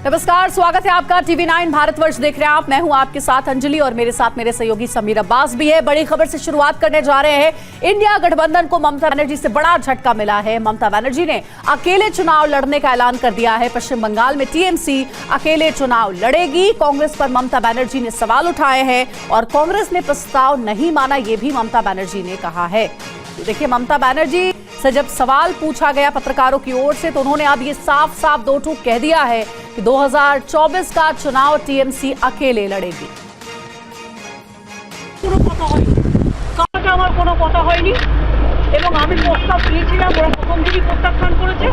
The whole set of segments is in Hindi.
नमस्कार, स्वागत है आपका TV9 भारतवर्ष देख रहे हैं आप। मैं हूं आपके साथ अंजलि और मेरे साथ मेरे सहयोगी समीर अब्बास भी है। बड़ी खबर से शुरुआत करने जा रहे हैं। इंडिया गठबंधन को ममता बनर्जी से बड़ा झटका मिला है। ममता बनर्जी ने अकेले चुनाव लड़ने का ऐलान कर दिया है। पश्चिम बंगाल में टीएमसी अकेले चुनाव लड़ेगी। कांग्रेस पर ममता बनर्जी ने सवाल उठाए हैं और कांग्रेस ने प्रस्ताव नहीं माना, यह भी ममता बनर्जी ने कहा है। तो देखिए, ममता बनर्जी से जब सवाल पूछा गया पत्रकारों की ओर से तो उन्होंने अब ये साफ साफ दो टूक कह दिया है कि 2024 का चुनाव टीएमसी अकेले लड़ेगी। আমার কোনো কথা হয়নি এবং আমি প্রস্তাব দিয়েছিলাম, ওরা প্রথম থেকেই প্রত্যাখ্যান করেছে।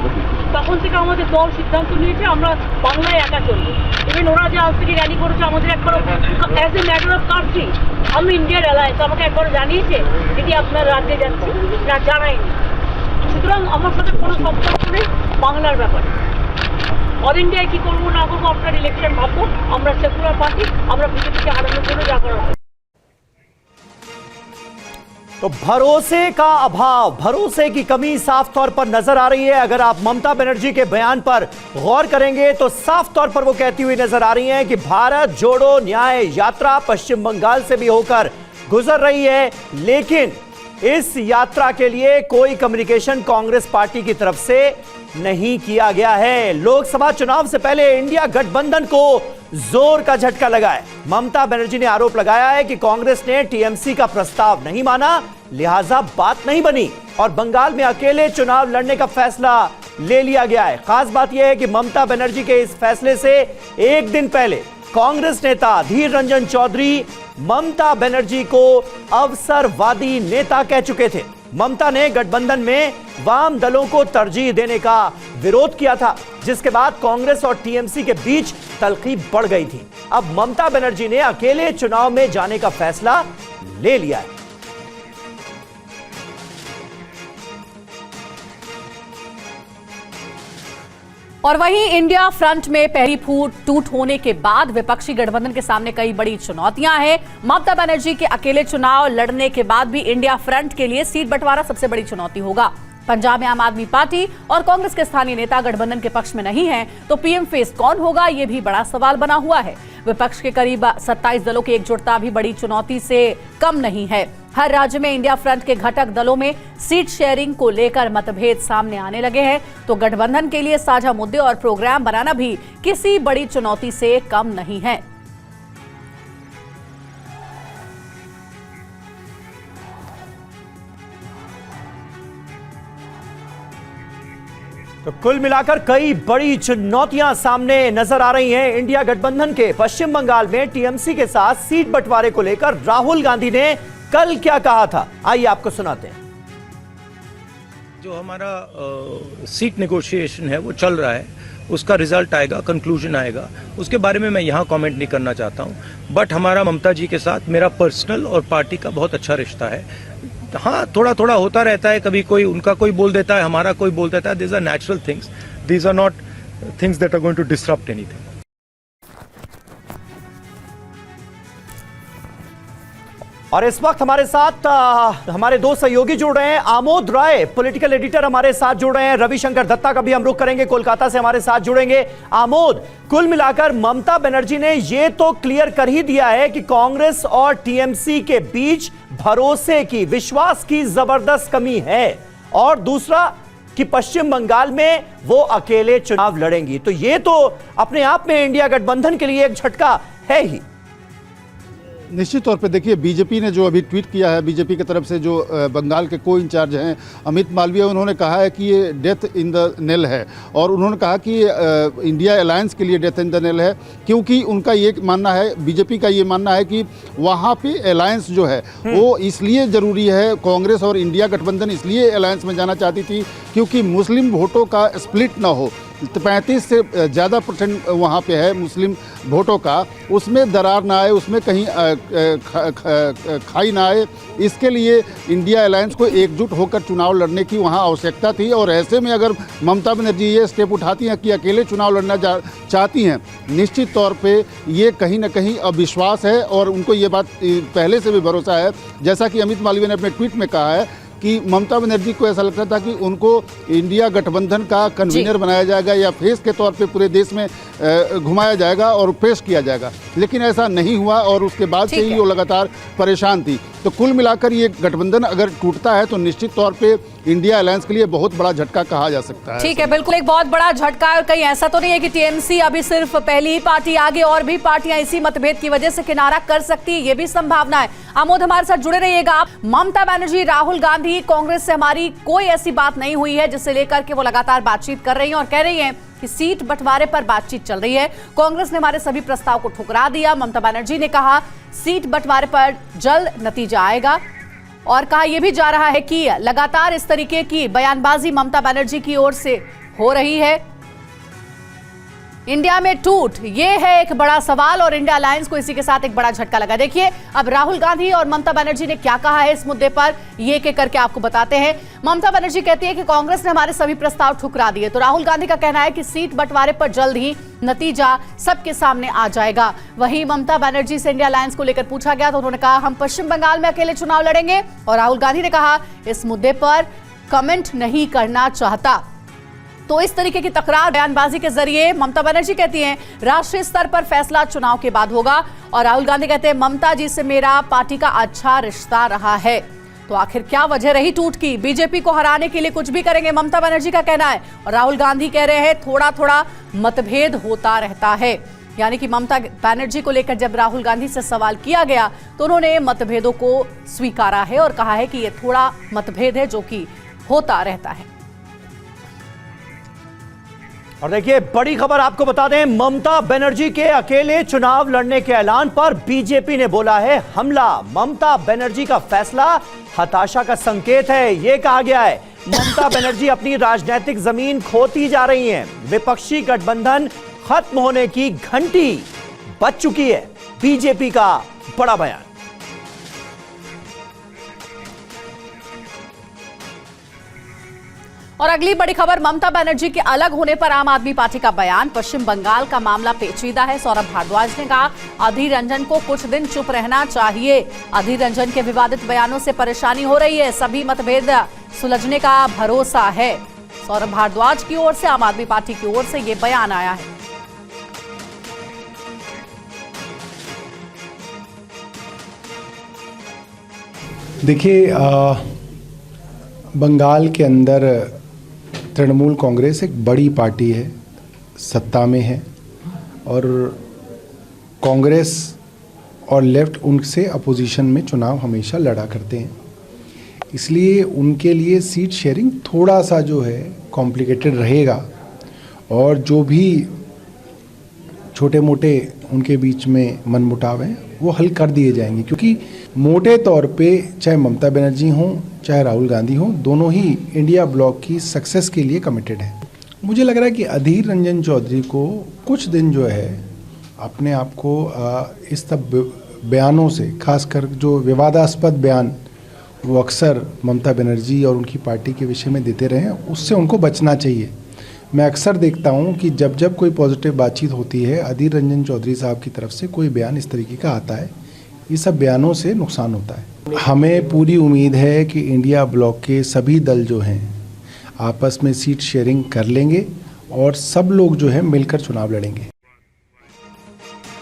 তখন থেকে আমাদের দল সিদ্ধান্ত নিয়েছে আমরা বাংলায় একা চলবো। ইভেন ওরা যে আজ থেকে র্যালি করেছে আমাদের একবার as a matter of country আমি ইন্ডিয়ার অ্যালায়েন্স আমাকে একবার জানিয়েছে দিদি আপনার রাজ্যে যাচ্ছে না, জানায়নি। সুতরাং আমার সাথে কোনো সম্পর্ক নেই বাংলার ব্যাপারে। অল ইন্ডিয়ায় কি করবো না করবো আপনার ইলেকশন ভাববো। আমরা সেকুলার পার্টি, আমরা বিজেপিকে হারানোর জন্য যা করার। तो भरोसे का अभाव, भरोसे की कमी साफ तौर पर नजर आ रही है। अगर आप ममता बनर्जी के बयान पर गौर करेंगे तो साफ तौर पर वो कहती हुई नजर आ रही हैं कि भारत जोड़ो न्याय यात्रा पश्चिम बंगाल से भी होकर गुजर रही है, लेकिन इस यात्रा के लिए कोई कम्युनिकेशन कांग्रेस पार्टी की तरफ से नहीं किया गया है। लोकसभा चुनाव से पहले इंडिया गठबंधन को जोर का झटका लगा है। ममता बनर्जी ने आरोप लगाया है कि कांग्रेस ने टीएमसी का प्रस्ताव नहीं माना, लिहाजा बात नहीं बनी और बंगाल में अकेले चुनाव लड़ने का फैसला ले लिया गया है। खास बात यह है कि ममता बनर्जी के इस फैसले से एक दिन पहले कांग्रेस नेता धीर रंजन चौधरी ममता बनर्जी को अवसरवादी नेता कह चुके थे। ममता ने गठबंधन में वाम दलों को तरजीह देने का विरोध किया था, जिसके बाद कांग्रेस और टीएमसी के बीच तल्खी बढ़ गई थी। अब ममता बनर्जी ने अकेले चुनाव में जाने का फैसला ले लिया है। और वहीं इंडिया फ्रंट में पहली फूट टूट होने के बाद विपक्षी गठबंधन के सामने कई बड़ी चुनौतियां हैं। ममता बनर्जी के अकेले चुनाव लड़ने के बाद भी इंडिया फ्रंट के लिए सीट बंटवारा सबसे बड़ी चुनौती होगा। पंजाब में आम आदमी पार्टी और कांग्रेस के स्थानीय नेता गठबंधन के पक्ष में नहीं है, तो पीएम फेस कौन होगा, यह भी बड़ा सवाल बना हुआ है। विपक्ष के करीब 27 दलों की एकजुटता भी बड़ी चुनौती से कम नहीं है। हर राज्य में इंडिया फ्रंट के घटक दलों में सीट शेयरिंग को लेकर मतभेद सामने आने लगे हैं, तो गठबंधन के लिए साझा मुद्दे और प्रोग्राम बनाना भी किसी बड़ी चुनौती से कम नहीं है। तो कुल मिलाकर कई बड़ी चुनौतियां सामने नजर आ रही हैं। इंडिया गठबंधन के पश्चिम बंगाल में टीएमसी के साथ सीट बंटवारे को लेकर राहुल गांधी ने कल क्या कहा था, आइए आपको सुनाते हैं। जो हमारा सीट नेगोशिएशन है वो चल रहा है, उसका रिजल्ट आएगा, कंक्लूजन आएगा, उसके बारे में मैं यहाँ कमेंट नहीं करना चाहता हूँ। बट हमारा ममता जी के साथ मेरा पर्सनल और पार्टी का बहुत अच्छा रिश्ता है। हाँ, थोड़ा थोड़ा होता रहता है, कभी कोई उनका कोई बोल देता है, हमारा कोई बोल देता है। These are natural things, these are not things that are going to disrupt anything. और इस वक्त हमारे साथ हमारे दो सहयोगी जुड़ रहे हैं। आमोद राय पॉलिटिकल एडिटर हमारे साथ जुड़ रहे हैं। रविशंकर दत्ता का भी हम रुख करेंगे, कोलकाता से हमारे साथ जुड़ेंगे। आमोद, कुल मिलाकर ममता बनर्जी ने यह तो क्लियर कर ही दिया है कि कांग्रेस और टीएमसी के बीच भरोसे की, विश्वास की जबरदस्त कमी है, और दूसरा कि पश्चिम बंगाल में वो अकेले चुनाव लड़ेंगी। तो ये तो अपने आप में इंडिया गठबंधन के लिए एक झटका है ही। निश्चित तौर पे देखिए, बीजेपी ने जो अभी ट्वीट किया है, बीजेपी की तरफ से जो बंगाल के को इंचार्ज हैं अमित मालवीय, उन्होंने कहा है कि ये डेथ इन द नेल है, और उन्होंने कहा कि इंडिया अलायंस के लिए डेथ इन द नेल है, क्योंकि उनका ये मानना है, बीजेपी का ये मानना है कि वहाँ पे अलायंस जो है वो इसलिए ज़रूरी है। कांग्रेस और इंडिया गठबंधन इसलिए अलायंस में जाना चाहती थी क्योंकि मुस्लिम वोटों का स्प्लिट ना हो। 35 से ज़्यादा % वहाँ पे है मुस्लिम वोटों का, उसमें दरार ना आए, उसमें कहीं खाई ना आए, इसके लिए इंडिया अलायंस को एकजुट होकर चुनाव लड़ने की वहाँ आवश्यकता थी। और ऐसे में अगर ममता बनर्जी ये स्टेप उठाती हैं कि अकेले चुनाव लड़ना चाहती हैं, निश्चित तौर पे ये कहीं ना कहीं अविश्वास है, और उनको ये बात पहले से भी भरोसा है, जैसा कि अमित मालवीय ने अपने ट्वीट में कहा है कि ममता बनर्जी को ऐसा लगता था कि उनको इंडिया गठबंधन का कन्वीनर बनाया जाएगा या फेस के तौर पे पूरे देश में घुमाया जाएगा और पेश किया जाएगा, लेकिन ऐसा नहीं हुआ और उसके बाद से ही वो लगातार परेशान थी। तो कुल मिलाकर ये गठबंधन अगर टूटता है तो निश्चित तौर पे इंडिया अलायंस के लिए बहुत बड़ा झटका कहा जा सकता है। ठीक है, बिल्कुल एक बहुत बड़ा झटका है। और कहीं ऐसा तो नहीं है कि टीएमसी अभी सिर्फ पहली ही पार्टी, आगे और भी पार्टियां इसी मतभेद की वजह से किनारा कर सकती है, ये भी संभावना है। आमोद हमारे साथ जुड़े रहिएगा आप। ममता बनर्जी, राहुल गांधी, कांग्रेस से हमारी कोई ऐसी बात नहीं हुई है जिसे लेकर के वो लगातार बातचीत कर रही है और कह रही है कि सीट बंटवारे पर बातचीत चल रही है। कांग्रेस ने हमारे सभी प्रस्ताव को ठुकरा दिया। ममता बनर्जी ने कहा सीट बंटवारे पर जल्द नतीजा आएगा और कहा यह भी जा रहा है कि लगातार इस तरीके की बयानबाजी ममता बनर्जी की ओर से हो रही है। इंडिया में टूट, ये है एक बड़ा सवाल और इंडिया अलायंस को इसी के साथ एक बड़ा झटका लगा। देखिए अब राहुल गांधी और ममता बनर्जी ने क्या कहा है इस मुद्दे पर, ये एक करके आपको बताते हैं। ममता बनर्जी कहती है कि कांग्रेस ने हमारे सभी प्रस्ताव ठुकरा दिए, तो राहुल गांधी का कहना है कि सीट बंटवारे पर जल्द ही नतीजा सबके सामने आ जाएगा। वहीं ममता बनर्जी से इंडिया अलायंस को लेकर पूछा गया तो उन्होंने कहा हम पश्चिम बंगाल में अकेले चुनाव लड़ेंगे और राहुल गांधी ने कहा इस मुद्दे पर कमेंट नहीं करना चाहता। तो इस तरीके की तकरार बयानबाजी के जरिए ममता बनर्जी कहती हैं राष्ट्रीय स्तर पर फैसला चुनाव के बाद होगा और राहुल गांधी कहते हैं ममता जी से मेरा पार्टी का अच्छा रिश्ता रहा है। तो आखिर क्या वजह रही टूट की? बीजेपी को हराने के लिए कुछ भी करेंगे, ममता बनर्जी का कहना है और राहुल गांधी कह रहे हैं थोड़ा थोड़ा मतभेद होता रहता है। यानी कि ममता बनर्जी को लेकर जब राहुल गांधी से सवाल किया गया तो उन्होंने मतभेदों को स्वीकारा है और कहा है कि यह थोड़ा मतभेद है जो कि होता रहता है। और देखिए बड़ी खबर आपको बता दें, ममता बनर्जी के अकेले चुनाव लड़ने के ऐलान पर बीजेपी ने बोला है हमला। ममता बनर्जी का फैसला हताशा का संकेत है, यह कहा गया है। ममता बनर्जी अपनी राजनीतिक जमीन खोती जा रही हैं। विपक्षी गठबंधन खत्म होने की घंटी बज चुकी है, बीजेपी का बड़ा बयान। और अगली बड़ी खबर, ममता बनर्जी के अलग होने पर आम आदमी पार्टी का बयान। पश्चिम बंगाल का मामला पेचीदा है। सौरभ भारद्वाज ने कहा अधीर रंजन को कुछ दिन चुप रहना चाहिए। अधीर रंजन के विवादित बयानों से परेशानी हो रही है, सभी मतभेद सुलझने का भरोसा है। सौरभ भारद्वाज की ओर से, आम आदमी पार्टी की ओर से यह बयान आया है। देखिए बंगाल के अंदर तृणमूल कांग्रेस एक बड़ी पार्टी है, सत्ता में है और कांग्रेस और लेफ्ट उनसे अपोजिशन में चुनाव हमेशा लड़ा करते हैं, इसलिए उनके लिए सीट शेयरिंग थोड़ा सा जो है कॉम्प्लिकेटेड रहेगा और जो भी छोटे मोटे उनके बीच में मनमुटाव हैं वो हल कर दिए जाएंगे, क्योंकि मोटे तौर पे चाहे ममता बनर्जी हों चाहे राहुल गांधी हों, दोनों ही इंडिया ब्लॉक की सक्सेस के लिए कमिटेड हैं। मुझे लग रहा है कि अधीर रंजन चौधरी को कुछ दिन जो है अपने आप को इस सब बयानों से, खासकर जो विवादास्पद बयान वो अक्सर ममता बनर्जी और उनकी पार्टी के विषय में देते रहे हैं, उससे उनको बचना चाहिए। मैं अक्सर देखता हूं कि जब जब कोई पॉजिटिव बातचीत होती है, अधीर रंजन चौधरी साहब की तरफ से कोई बयान इस तरीके का आता है, ये सब बयानों से नुकसान होता है। हमें पूरी उम्मीद है कि इंडिया ब्लॉक के सभी दल जो हैं आपस में सीट शेयरिंग कर लेंगे और सब लोग जो है मिलकर चुनाव लड़ेंगे।